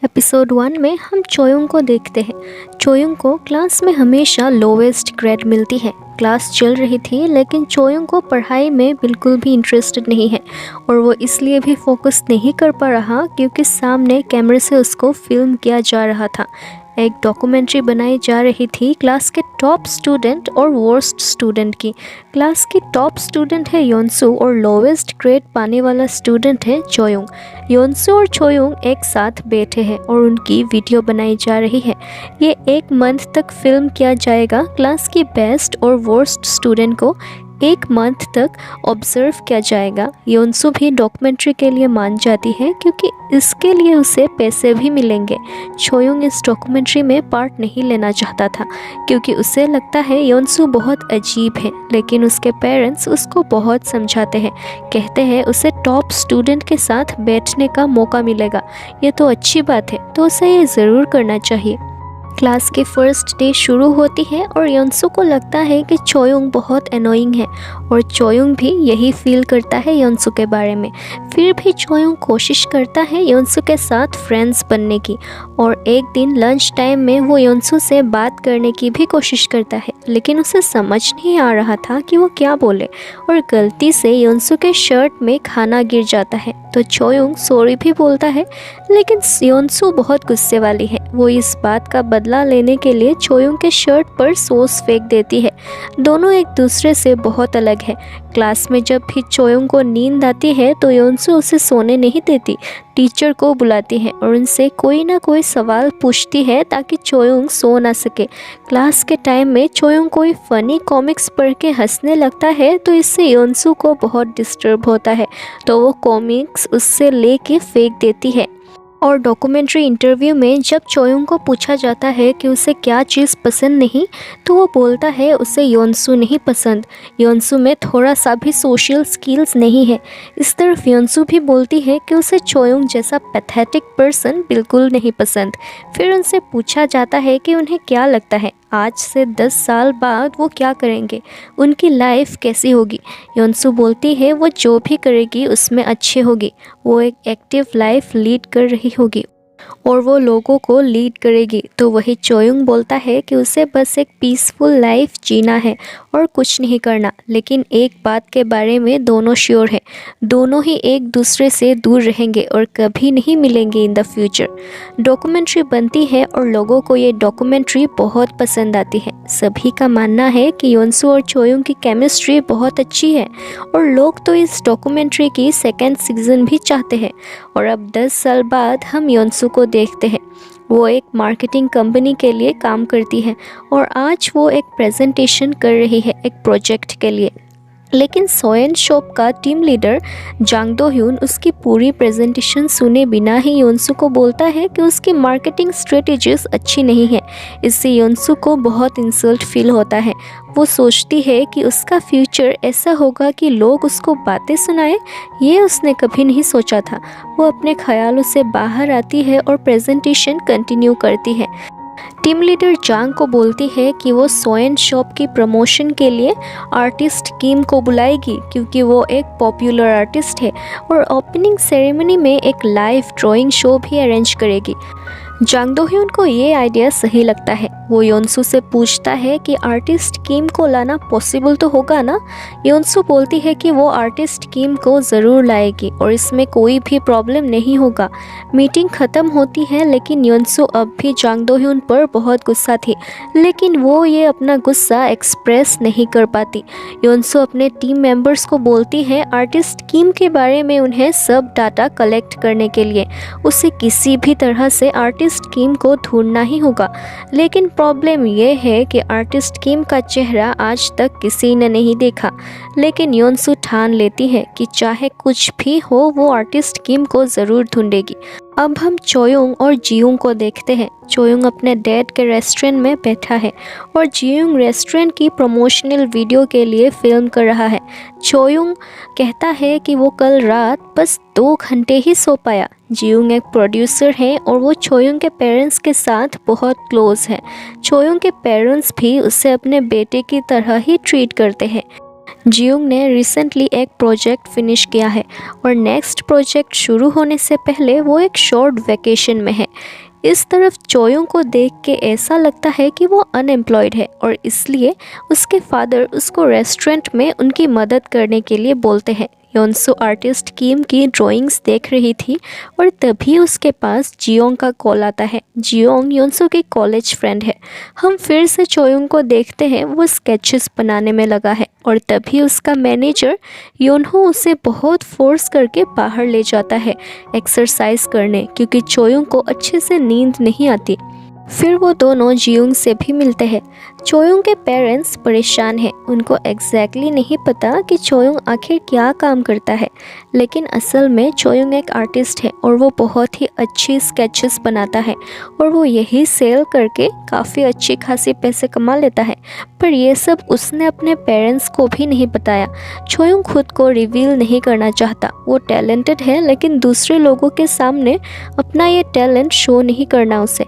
Episode 1 में हम चोयुंग को देखते हैं। चोयुंग को क्लास में हमेशा लोवेस्ट ग्रेड मिलती है। क्लास चल रही थी लेकिन चोयुंग को पढ़ाई में बिल्कुल भी इंटरेस्टेड नहीं है और वो इसलिए भी फोकस नहीं कर पा रहा क्योंकि सामने कैमरे से उसको फिल्म किया जा रहा था। एक डॉक्यूमेंट्री बनाई जा रही थी क्लास के टॉप स्टूडेंट और वर्स्ट स्टूडेंट की। क्लास की टॉप स्टूडेंट है योनसू और लोवेस्ट ग्रेड पाने वाला स्टूडेंट है चोयुंग। योनसू और चोयुंग एक साथ बैठे हैं और उनकी वीडियो बनाई जा रही है। ये 1 मंथ तक फिल्म किया जाएगा। क्लास की बेस्ट और वर्स्ट स्टूडेंट को 1 मंथ तक ऑब्जर्व किया जाएगा। योनसू भी डॉक्यूमेंट्री के लिए मान जाती है क्योंकि इसके लिए उसे पैसे भी मिलेंगे। चोयुंग इस डॉक्यूमेंट्री में पार्ट नहीं लेना चाहता था क्योंकि उसे लगता है योनसू बहुत अजीब है, लेकिन उसके पेरेंट्स उसको बहुत समझाते हैं। कहते हैं उसे टॉप स्टूडेंट के साथ बैठने का मौका मिलेगा। ये तो अच्छी बात है, तो उसे ये ज़रूर करना चाहिए। क्लास की फर्स्ट डे शुरू होती है और योनसू को लगता है कि चोयुंग बहुत एनोइंग है और चोयुंग भी यही फील करता है योनसू के बारे में। फिर भी चोयुंग कोशिश करता है योनसू के साथ फ्रेंड्स बनने की और एक दिन लंच टाइम में वो योनसू से बात करने की भी कोशिश करता है, लेकिन उसे समझ नहीं आ रहा था कि वो क्या बोले और गलती से योनसू के शर्ट में खाना गिर जाता है तो चोयुंग सॉरी भी बोलता है, लेकिन योनसू बहुत गुस्से वाली है। वो इस बात का बदला लेने के लिए चोयुंग के शर्ट पर सॉस फेंक देती है। दोनों एक दूसरे से बहुत अलग है। क्लास में जब भी चोयुंग को नींद आती है तो योनसू उसे सोने नहीं देती, टीचर को बुलाती है और उनसे कोई ना कोई सवाल पूछती है ताकि चोयुंग सो ना सके। क्लास के टाइम में चोयुंग कोई फ़नी कॉमिक्स पढ़ के हंसने लगता है तो इससे योनसू को बहुत डिस्टर्ब होता है, तो वो कॉमिक्स उससे लेके फेंक देती है। और डॉक्यूमेंट्री इंटरव्यू में जब चोयुंग को पूछा जाता है कि उसे क्या चीज़ पसंद नहीं तो वो बोलता है उसे योनसू नहीं पसंद, योनसू में थोड़ा सा भी सोशल स्किल्स नहीं है। इस तरफ योनसू भी बोलती है कि उसे चोयुंग जैसा पैथेटिक पर्सन बिल्कुल नहीं पसंद। फिर उनसे पूछा जाता है कि उन्हें क्या लगता है आज से 10 साल बाद वो क्या करेंगे, उनकी लाइफ कैसी होगी। योनसू बोलती है वो जो भी करेगी उसमें अच्छी होगी, वो एक एक्टिव लाइफ लीड कर रही होगी और वो लोगों को लीड करेगी। तो वही चोयुंग बोलता है कि उसे बस एक पीसफुल लाइफ जीना है और कुछ नहीं करना। लेकिन एक बात के बारे में दोनों श्योर है, दोनों ही एक दूसरे से दूर रहेंगे और कभी नहीं मिलेंगे इन द फ्यूचर। डॉक्यूमेंट्री बनती है और लोगों को ये डॉक्यूमेंट्री बहुत पसंद आती है। सभी का मानना है कि योनसू और चोयुंग की केमिस्ट्री बहुत अच्छी है और लोग तो इस डॉक्यूमेंट्री की 2nd सीज़न भी चाहते हैं। और अब 10 साल बाद हम योनसू को देखते हैं। वो एक मार्केटिंग कंपनी के लिए काम करती है और आज वो एक प्रेजेंटेशन कर रही है एक प्रोजेक्ट के लिए। लेकिन सोएन शॉप का टीम लीडर जांग दो ह्यून उसकी पूरी प्रेजेंटेशन सुने बिना ही योनसू को बोलता है कि उसकी मार्केटिंग स्ट्रेटेजीज अच्छी नहीं है। इससे योनसू को बहुत इंसल्ट फील होता है। वो सोचती है कि उसका फ्यूचर ऐसा होगा कि लोग उसको बातें सुनाए, ये उसने कभी नहीं सोचा था। वो अपने ख्यालों से बाहर आती है और प्रेजेंटेशन कंटिन्यू करती है। टीम लीडर जांग को बोलती है कि वो सोएन शॉप की प्रमोशन के लिए आर्टिस्ट किम को बुलाएगी क्योंकि वो एक पॉपुलर आर्टिस्ट है और ओपनिंग सेरेमनी में एक लाइव ड्राइंग शो भी अरेंज करेगी। जांग दो ह्यून को ये आइडिया सही लगता है। वो योनसू से पूछता है कि आर्टिस्ट किम को लाना पॉसिबल तो होगा ना। योनसू बोलती है कि वो आर्टिस्ट किम को ज़रूर लाएगी और इसमें कोई भी प्रॉब्लम नहीं होगा। मीटिंग ख़त्म होती है लेकिन योनसू अब भी जांग दो ह्यून पर बहुत गुस्सा थी, लेकिन वो ये अपना गुस्सा एक्सप्रेस नहीं कर पाती। योनसू अपने टीम मेंबर्स को बोलती है आर्टिस्ट किम के बारे में उन्हें सब डाटा कलेक्ट करने के लिए उसे किसी भी तरह से आर्टिस्ट किम को ढूंढना ही होगा। लेकिन प्रॉब्लम यह है कि आर्टिस्ट किम का चेहरा आज तक किसी ने नहीं देखा। लेकिन योनसू ठान लेती है कि चाहे कुछ भी हो वो आर्टिस्ट किम को ज़रूर ढूंढेगी। अब हम चोयुंग और जियुंग को देखते हैं। चोयुंग अपने डैड के रेस्टोरेंट में बैठा है और जियुंग रेस्टोरेंट की प्रमोशनल वीडियो के लिए फिल्म कर रहा है। चोयुंग कहता है कि वो कल रात बस 2 घंटे ही सो पाया। जियुंग एक प्रोड्यूसर है और वो चोयुंग के पेरेंट्स के साथ बहुत क्लोज है। चोयुंग के पेरेंट्स भी उसे अपने बेटे की तरह ही ट्रीट करते हैं। जियोंग ने रिसेंटली एक प्रोजेक्ट फिनिश किया है और नेक्स्ट प्रोजेक्ट शुरू होने से पहले वो एक शॉर्ट वेकेशन में है। इस तरफ चोयोंग को देख के ऐसा लगता है कि वो अनएम्प्लॉयड है और इसलिए उसके फादर उसको रेस्टोरेंट में उनकी मदद करने के लिए बोलते हैं। योनसू आर्टिस्ट किम की ड्राइंग्स देख रही थी और तभी उसके पास जियोंग का कॉल आता है। जियोंग योनसू की कॉलेज फ्रेंड है। हम फिर से चोयोंग को देखते हैं, वो स्केचेस बनाने में लगा है और तभी उसका मैनेजर योनहो उसे बहुत फोर्स करके बाहर ले जाता है एक्सरसाइज करने, क्योंकि चोयोंग को अच्छे से नींद नहीं आती। फिर वो दोनों जियोंग से भी मिलते हैं। चोयोंग के पेरेंट्स परेशान हैं, उनको एग्जैक्टली नहीं पता कि चोयोंग आखिर क्या काम करता है, लेकिन असल में चोयोंग एक आर्टिस्ट है और वो बहुत ही अच्छी स्केचेस बनाता है और वो यही सेल करके काफ़ी अच्छी खासी पैसे कमा लेता है। पर ये सब उसने अपने पेरेंट्स को भी नहीं बताया। चोयोंग खुद को रिवील नहीं करना चाहता। वो टैलेंटेड है लेकिन दूसरे लोगों के सामने अपना ये टैलेंट शो नहीं करना उसे।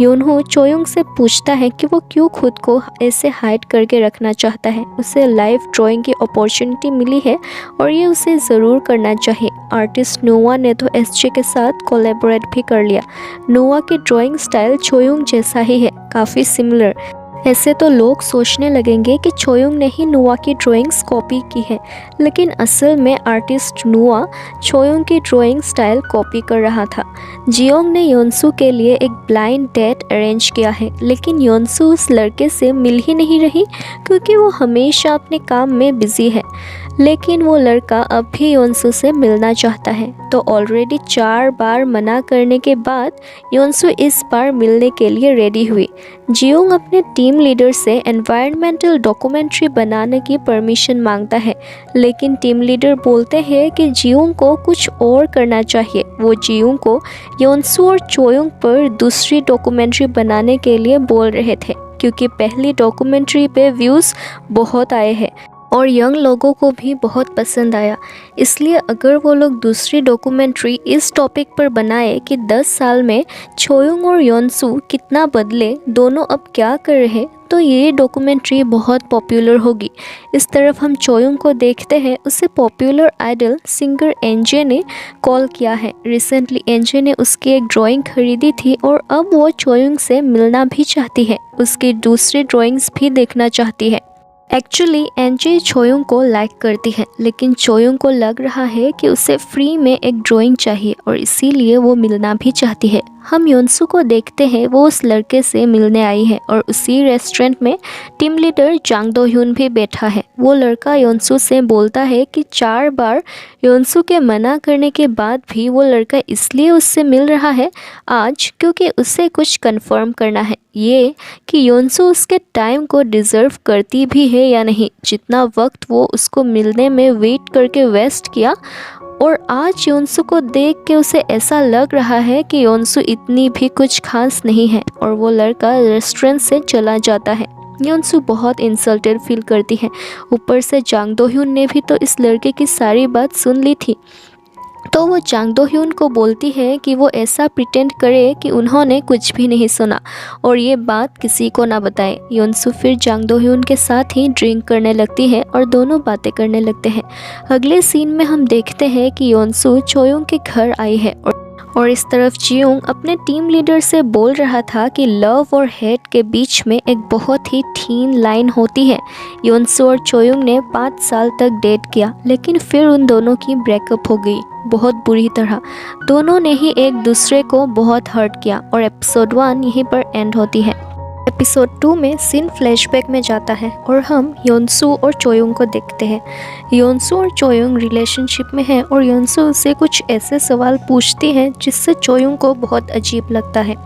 योनहो चोयोंग से पूछता है कि वो क्यों खुद को ऐसे हाइड करके रखना चाहता है। उसे लाइव ड्राइंग की अपॉर्चुनिटी मिली है और ये उसे ज़रूर करना चाहिए। आर्टिस्ट नोवा ने तो एसजे के साथ कोलैबोरेट भी कर लिया। नोवा की ड्राइंग स्टाइल चोयोंग जैसा ही है, काफ़ी सिमिलर। ऐसे तो लोग सोचने लगेंगे कि चोयोंग ने ही नोवा की ड्राइंग्स कॉपी की है, लेकिन असल में आर्टिस्ट नोवा चोयोंग की ड्राइंग स्टाइल कॉपी कर रहा था। जियोंग ने योनसू के लिए एक ब्लाइंड डेट अरेंज किया है, लेकिन योनसू उस लड़के से मिल ही नहीं रही क्योंकि वो हमेशा अपने काम में बिजी है। लेकिन वो लड़का अब भी योनसू से मिलना चाहता है, तो ऑलरेडी 4 बार मना करने के बाद योनसू इस बार मिलने के लिए रेडी हुई। जियोंग अपने टीम लीडर से एनवायरमेंटल डॉक्यूमेंट्री बनाने की परमिशन मांगता है, लेकिन टीम लीडर बोलते हैं कि जियोंग को कुछ और करना चाहिए। वो जियोंग को योनसू और चोयोंग पर दूसरी डॉक्यूमेंट्री बनाने के लिए बोल रहे थे, क्योंकि पहली डॉक्यूमेंट्री पे व्यूज़ बहुत आए हैं और यंग लोगों को भी बहुत पसंद आया। इसलिए अगर वो लोग दूसरी डॉक्यूमेंट्री इस टॉपिक पर बनाए कि 10 साल में चोयोंग और योनसू कितना बदले, दोनों अब क्या कर रहे, तो ये डॉक्यूमेंट्री बहुत पॉपुलर होगी। इस तरफ हम चोयोंग को देखते हैं, उसे पॉपुलर आइडल सिंगर एनजे ने कॉल किया है। रिसेंटली एनजे ने उसकी एक ड्राइंग खरीदी थी और अब वो चोयोंग से मिलना भी चाहती है, उसकी दूसरी ड्राइंग्स भी देखना चाहती है। एक्चुअली एनजे चोयोंग को लाइक करती है, लेकिन चोयोंग को लग रहा है कि उसे फ्री में एक ड्राइंग चाहिए और इसीलिए वो मिलना भी चाहती है। हम योनसू को देखते हैं, वो उस लड़के से मिलने आई है और उसी रेस्टोरेंट में टीम लीडर जांग दो ह्यून भी बैठा है। वो लड़का योनसू से बोलता है कि 4 बार योनसू के मना करने के बाद भी वो लड़का इसलिए उससे मिल रहा है आज क्योंकि उसे कुछ कंफर्म करना है, ये कि योनसू उसके टाइम को डिज़र्व करती भी है या नहीं। जितना वक्त वो उसको मिलने में वेट करके वेस्ट किया, और आज योनसू को देख के उसे ऐसा लग रहा है कि योनसू इतनी भी कुछ खास नहीं है और वो लड़का रेस्टोरेंट से चला जाता है। योनसू बहुत इंसल्टेड फील करती है। ऊपर से जांग दो ह्यून ने भी तो इस लड़के की सारी बात सुन ली थी, तो वो जांग दो ह्यून को बोलती है कि वो ऐसा प्रिटेंड करे कि उन्होंने कुछ भी नहीं सुना और ये बात किसी को ना बताए। योनसू फिर जांग दो ह्यून के साथ ही ड्रिंक करने लगती है और दोनों बातें करने लगते हैं। अगले सीन में हम देखते हैं कि योनसू चोयोंग के घर आई है और इस तरफ जियोंग अपने टीम लीडर से बोल रहा था कि लव और हेट के बीच में एक बहुत ही थीन लाइन होती है। योनसू और चोयोंग ने 5 साल तक डेट किया, लेकिन फिर उन दोनों की ब्रेकअप हो गई, बहुत बुरी तरह। दोनों ने ही एक दूसरे को बहुत हर्ट किया और एपिसोड 1 यहीं पर एंड होती है। एपिसोड 2 में सीन फ्लैशबैक में जाता है और हम योनसू और चोयोंग को देखते हैं। योनसू और चोयोंग रिलेशनशिप में है और योनसू उससे कुछ ऐसे सवाल पूछती है जिससे चोयोंग को बहुत अजीब लगता है।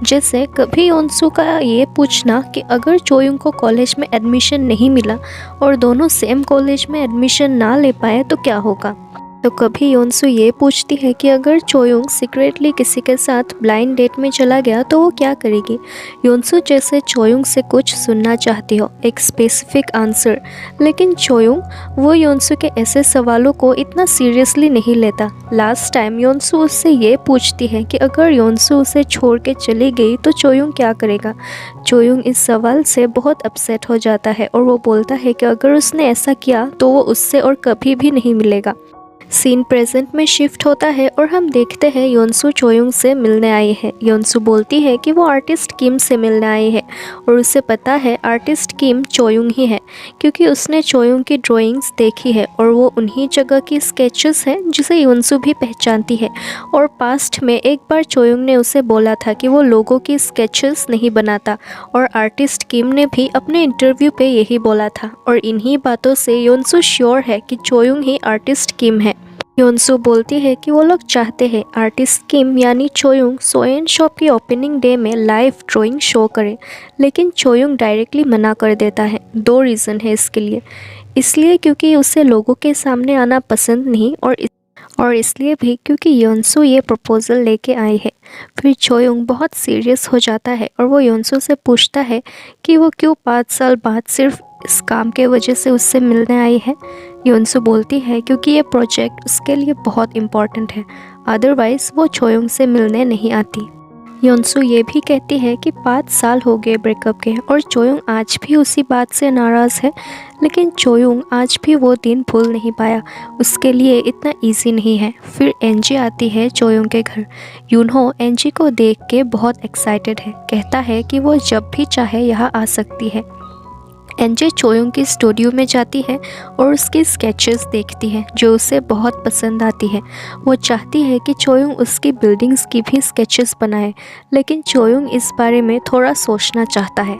जैसे कभी योनसू का ये पूछना कि अगर चोयोंग को कॉलेज में एडमिशन नहीं मिला और दोनों सेम कॉलेज में एडमिशन ना ले पाए तो क्या होगा। तो कभी योनसू ये पूछती है कि अगर चोयुंग सीक्रेटली किसी के साथ ब्लाइंड डेट में चला गया तो वो क्या करेगी। योनसू जैसे चोयुंग से कुछ सुनना चाहती हो, एक स्पेसिफिक आंसर, लेकिन चोयुंग वो योनसू के ऐसे सवालों को इतना सीरियसली नहीं लेता। लास्ट टाइम योनसू उससे ये पूछती है कि अगर योनसू उसे छोड़ के चली गई तो चोयुंग क्या करेगा। चोयुंग इस सवाल से बहुत अपसेट हो जाता है और वो बोलता है कि अगर उसने ऐसा किया तो वो उससे और कभी भी नहीं मिलेगा। सीन प्रेजेंट में शिफ्ट होता है और हम देखते हैं योनसू चोयुंग से मिलने आई है। योनसू बोलती है कि वो आर्टिस्ट किम से मिलने आई है और उसे पता है आर्टिस्ट किम चोयुंग ही है, क्योंकि उसने चोयुंग की ड्राइंग्स देखी है और वो उन्हीं जगह की स्केचेस हैं जिसे योनसू भी पहचानती है। और पास्ट में एक बार चोयुंग ने उसे बोला था कि वो लोगों की स्केचेस नहीं बनाता, और आर्टिस्ट किम ने भी अपने इंटरव्यू पे यही बोला था। और इन्हीं बातों से योनसू श्योर है कि चोयुंग ही आर्टिस्ट किम है। योनसू बोलती है कि वो लोग चाहते हैं आर्टिस्ट किम यानी चोयुंग सोएन शॉप की ओपनिंग डे में लाइव ड्राइंग शो करे, लेकिन चोयुंग डायरेक्टली मना कर देता है। 2 रीज़न है इसके लिए। इसलिए क्योंकि उसे लोगों के सामने आना पसंद नहीं, और इसलिए भी क्योंकि योनसू ये प्रपोज़ल लेके आई है। फिर चोयुंग बहुत सीरियस हो जाता है और वो योनसू से पूछता है कि वो क्यों 5 साल बाद सिर्फ इस काम के वजह से उससे मिलने आई है। योनसू बोलती है क्योंकि ये प्रोजेक्ट उसके लिए बहुत इम्पॉर्टेंट है, अदरवाइज़ वो चोयुंग से मिलने नहीं आती। योनसू ये भी कहती है कि 5 साल हो गए ब्रेकअप के और चोयुंग आज भी उसी बात से नाराज़ है, लेकिन चोयुंग आज भी वो दिन भूल नहीं पाया। उसके लिए इतना इजी नहीं है। फिर एनजी आती है चोयुंग के घर। यूनहो एनजी को देख के बहुत एक्साइटेड है, कहता है कि वो जब भी चाहे यहाँ आ सकती है। एनजे चोयुंग की स्टूडियो में जाती है और उसकी स्केचेस देखती है जो उसे बहुत पसंद आती है। वो चाहती है कि चोयुंग उसकी बिल्डिंग्स की भी स्केचेस बनाए, लेकिन चोयुंग इस बारे में थोड़ा सोचना चाहता है।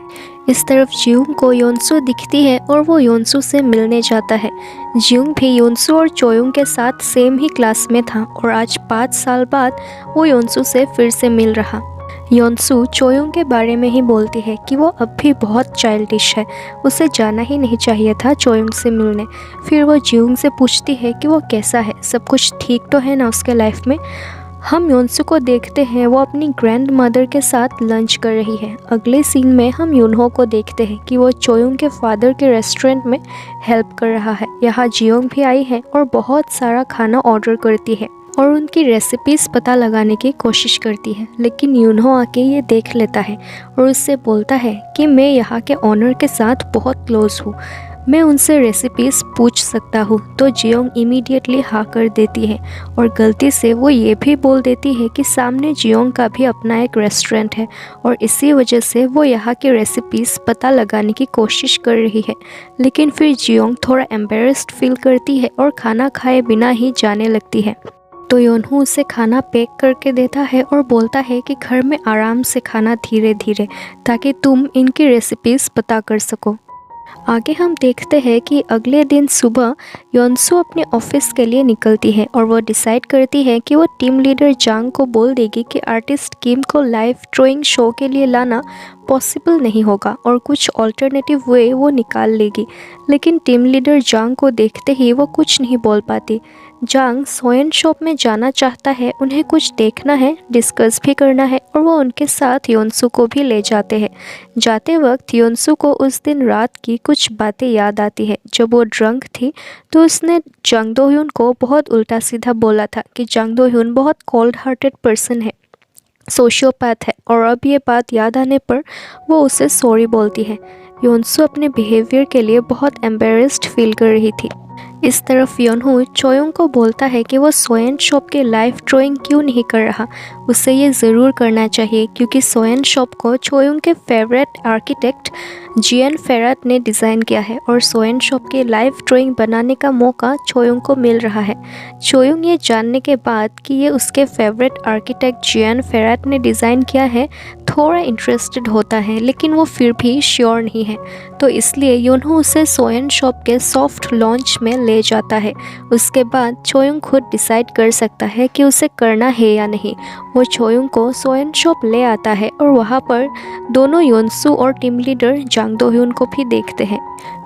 इस तरफ जियोंग को योनसू दिखती है और वो योनसू से मिलने जाता है। जियोंग भी योनसू और चोयुंग के साथ सेम ही क्लास में था और आज 5 साल बाद वो योनसू से फिर से मिल रहा। योनसू चोयुंग के बारे में ही बोलती है कि वो अब भी बहुत चाइल्डिश है, उसे जाना ही नहीं चाहिए था चोयुंग से मिलने। फिर वो जियोंग से पूछती है कि वो कैसा है, सब कुछ ठीक तो है ना उसके लाइफ में। हम योनसू को देखते हैं वो अपनी ग्रैंड मदर के साथ लंच कर रही है। अगले सीन में हम यूनहो को देखते हैं कि वो चोयुंग के फादर के रेस्टोरेंट में हेल्प कर रहा है। यहाँ जियोंग भी आई है और बहुत सारा खाना ऑर्डर करती है और उनकी रेसिपीज़ पता लगाने की कोशिश करती है, लेकिन यूनहो आके ये देख लेता है और उससे बोलता है कि मैं यहाँ के ऑनर के साथ बहुत क्लोज हूँ, मैं उनसे रेसिपीज़ पूछ सकता हूँ। तो जियोंग इमीडिएटली हाँ कर देती है और गलती से वो ये भी बोल देती है कि सामने जियोंग का भी अपना एक रेस्टोरेंट है और इसी वजह से वो यहाँ की रेसिपीज़ पता लगाने की कोशिश कर रही है। लेकिन फिर जियोंग थोड़ा एम्बेरस्ड फील करती है और खाना खाए बिना ही जाने लगती है। तो योनहू उसे खाना पैक करके देता है और बोलता है कि घर में आराम से खाना धीरे धीरे, ताकि तुम इनकी रेसिपीज़ पता कर सको। आगे हम देखते हैं कि अगले दिन सुबह योनसू अपने ऑफिस के लिए निकलती है और वो डिसाइड करती है कि वो टीम लीडर जांग को बोल देगी कि आर्टिस्ट किम को लाइव ड्राइंग शो के लिए लाना पॉसिबल नहीं होगा और कुछ ऑल्टरनेटिव वे वो निकाल लेगी। लेकिन टीम लीडर जांग को देखते ही वो कुछ नहीं बोल पाती। जांग सोएन शॉप में जाना चाहता है, उन्हें कुछ देखना है, डिस्कस भी करना है और वो उनके साथ योनसू को भी ले जाते हैं। जाते वक्त योनसू को उस दिन रात की कुछ बातें याद आती है। जब वो ड्रंक थी तो उसने जंग दो ह्यून को बहुत उल्टा सीधा बोला था कि जंग दो ह्यून बहुत कोल्ड हार्टेड पर्सन है, सोशियोपैथ है, और अब ये बात याद आने पर वो उसे सॉरी बोलती है। योनसू अपने बिहेवियर के लिए बहुत एम्बेरस्ड फील कर रही थी। इस तरफ योनहू चोयुंग को बोलता है कि वो सोएन शॉप के लाइव ड्राइंग क्यों नहीं कर रहा, उसे ये ज़रूर करना चाहिए क्योंकि सोएन शॉप को चोयुंग के फेवरेट आर्किटेक्ट जियन फेराट ने डिज़ाइन किया है और सोएन शॉप के लाइव ड्राइंग बनाने का मौका चोयुंग को मिल रहा है। चोयुंग ये जानने के बाद कि ये उसके फेवरेट आर्किटेक्ट जियन फेराट ने डिज़ाइन किया है थोड़ा इंटरेस्टेड होता है, लेकिन वो फिर भी श्योर नहीं है। तो इसलिए योनहू उसे सोएन शॉप के सॉफ्ट लॉन्च में ले जाता है। उसके बाद चोयुंग खुद डिसाइड कर सकता है कि उसे करना है या नहीं। वो चोयुंग को सोएन शॉप ले आता है और वहाँ पर दोनों योनसू और टीम लीडर जांग दो ह्यून को भी देखते हैं।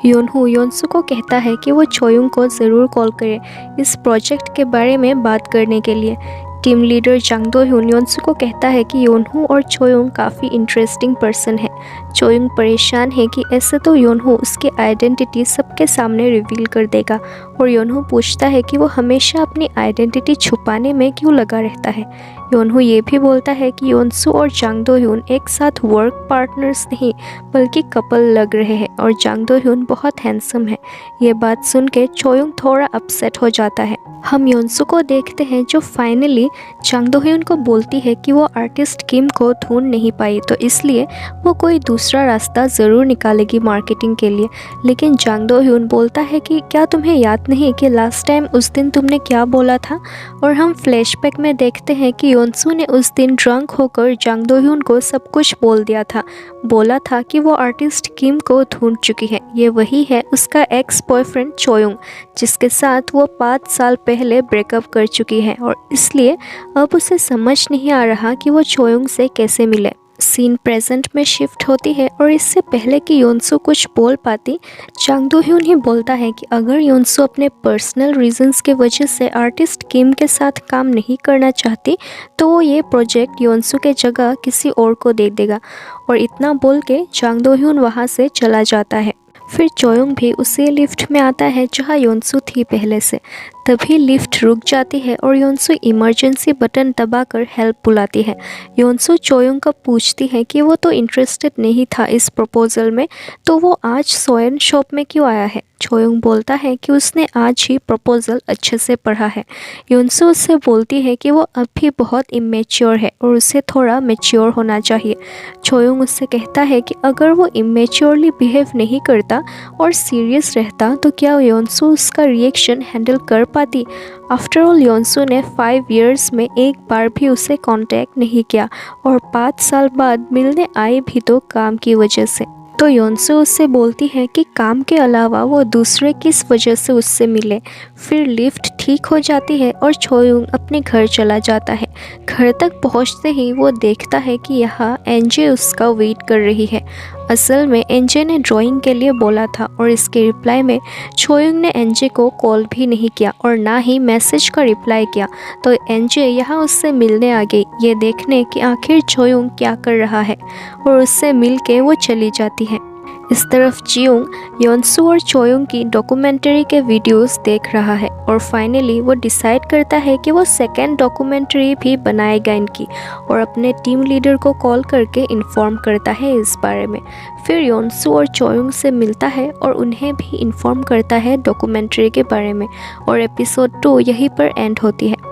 योनहू योनसू को कहता है कि वो चोयुंग को ज़रूर कॉल करे इस प्रोजेक्ट के बारे में बात करने के लिए। टीम लीडर जांग दो ह्यून योनसू को कहता है कि योनहू और चोयुंग काफ़ी इंटरेस्टिंग पर्सन है। चोयुंग परेशान है कि ऐसे तो योनहू उसकी आइडेंटिटी सबके सामने रिवील कर देगा, और योनहू पूछता है कि वो हमेशा अपनी आइडेंटिटी छुपाने में क्यों लगा रहता है। योनहू ये भी बोलता है कि योनसू और जांग दो ह्यून एक साथ वर्क पार्टनर्स नहीं बल्कि कपल लग रहे हैं, और जांग दो ह्यून बहुत हैंडसम है। ये बात सुन के चोयुंग थोड़ा अपसेट हो जाता है। हम योनसू को देखते हैं जो फाइनली जांग दो ह्यून को बोलती है कि वो आर्टिस्ट किम को ढूंढ नहीं पाई, तो इसलिए वो कोई दूसरा रास्ता ज़रूर निकालेगी मार्केटिंग के लिए। लेकिन जांग दो ह्यून बोलता है कि क्या तुम्हें याद नहीं कि लास्ट टाइम उस दिन तुमने क्या बोला था। और हम फ्लैशबैक में देखते हैं कि योनसू ने उस दिन ड्रंक होकर जांग दो ह्यून को सब कुछ बोल दिया था। बोला था कि वो आर्टिस्ट किम को ढूंढ चुकी है। ये वही है उसका एक्स बॉयफ्रेंड चोयुंग, जिसके साथ वो 5 साल पहले ब्रेकअप कर चुकी है, और इसलिए अब उसे समझ नहीं आ रहा कि वो चोयुंग से कैसे मिले। सीन प्रेजेंट में शिफ्ट होती है, और इससे पहले कि योनसू कुछ बोल पाती, जांग दो ह्यून ही बोलता है कि अगर योनसू अपने पर्सनल रीजंस के वजह से आर्टिस्ट किम के साथ काम नहीं करना चाहती तो वो ये प्रोजेक्ट योनसू के जगह किसी और को दे देगा। और इतना बोल के जांग दो ह्यून वहाँ से चला जाता है। फिर चोयुंग भी उसी लिफ्ट में आता है जहाँ योनसू थी पहले से। तभी लिफ्ट रुक जाती है और योनसू इमरजेंसी बटन दबाकर हेल्प बुलाती है। योनसू चोयुंग को पूछती है कि वो तो इंटरेस्टेड नहीं था इस प्रपोजल में, तो वो आज सोयन शॉप में क्यों आया है। चोयुंग बोलता है कि उसने आज ही प्रपोजल अच्छे से पढ़ा है। योनसू उससे बोलती है कि वो अब भी बहुत इमेच्योर है और उसे थोड़ा मैच्योर होना चाहिए। चोयुंग उससे कहता है कि अगर वो इमेच्योरली बिहेव नहीं करता और सीरियस रहता तो क्या योनसू उसका रिएक्शन हैंडल कर पाती। आफ्टर ऑल योनसू ने 5 इयर्स में एक बार भी उसे कांटेक्ट नहीं किया, और 5 साल बाद मिलने आई भी तो काम की वजह से। तो योनसू उससे बोलती है कि काम के अलावा वो दूसरे किस वजह से उससे मिले। फिर लिफ्ट ठीक हो जाती है और चोयुंग अपने घर चला जाता है। घर तक पहुंचते ही वो देखता है कि यहाँ एनजे उसका वेट कर रही है। असल में एनजे ने ड्राइंग के लिए बोला था, और इसके रिप्लाई में चोयुंग ने एनजे को कॉल भी नहीं किया और ना ही मैसेज का रिप्लाई किया। तो एनजे यहाँ उससे मिलने आ गई, ये देखने कि आखिर चोयुंग क्या कर रहा है, और उससे मिल के वो चली जाती है। इस तरफ जियोंग योनसू और चोयुंग की डॉक्यूमेंट्री के वीडियोस देख रहा है, और फाइनली वो डिसाइड करता है कि वो सेकेंड डॉक्यूमेंट्री भी बनाएगा इनकी, और अपने टीम लीडर को कॉल करके इन्फॉर्म करता है इस बारे में। फिर योनसू और चोयुंग से मिलता है और उन्हें भी इन्फॉर्म करता है डॉक्यूमेंट्री के बारे में, और एपिसोड 2 यहीं पर एंड होती है।